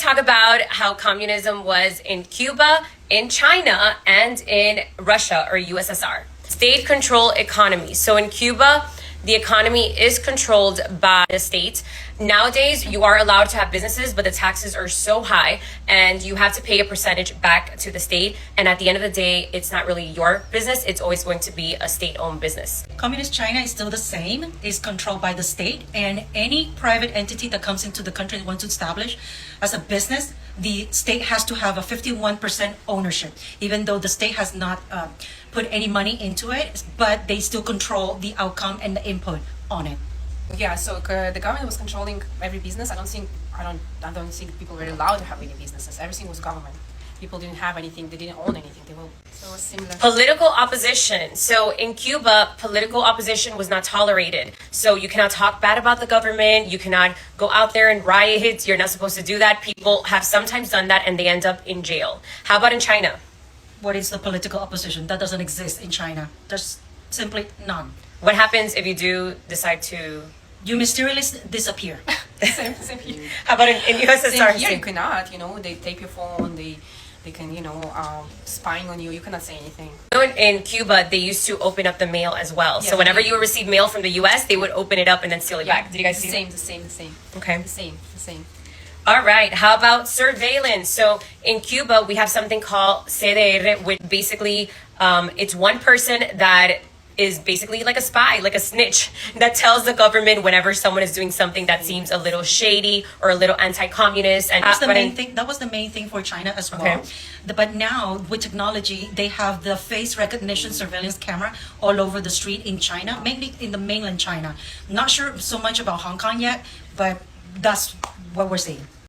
talk about how communism was in Cuba, in China, and in Russia or USSR. State control economy. So in Cuba, the economy is controlled by the state. Nowadays, you are allowed to have businesses, but the taxes are so high and you have to pay a percentage back to the state. And at the end of the day, it's not really your business. It's always going to be a state-owned business. Communist China is still the same, is controlled by the state, and any private entity that comes into the country and wants to establish as a business, the state has to have a 51% ownership, even though the state has not put any money into it, but they still control the outcome and the input on it. Yeah, so the government was controlling every business. I don't think people were allowed to have any businesses. Everything was government. People didn't have anything. They didn't own anything. So it was similar. Political opposition. So in Cuba, political opposition was not tolerated. So you cannot talk bad about the government. You cannot go out there and riot. You're not supposed to do that. People have sometimes done that and they end up in jail. How about in China? What is the political opposition? That doesn't exist in China. There's simply none. What happens if you do decide to... You mysteriously disappear. same here. How about in USSR? Same here, you cannot. They take your phone. They can, spying on you. You cannot say anything. In Cuba, they used to open up the mail as well. Yeah, so whenever you would receive mail from the U.S., they would open it up and then seal it back. Did you guys see that? The same. Okay. The same. All right. How about surveillance? So in Cuba, we have something called CDR, which basically it's one person that is basically like a spy, like a snitch that tells the government whenever someone is doing something that seems a little shady or a little anti-communist. And that was the main thing for China as well. Okay. But now with technology, they have the face recognition surveillance camera all over the street in China, mainly in the mainland China. Not sure so much about Hong Kong yet, but that's what we're seeing.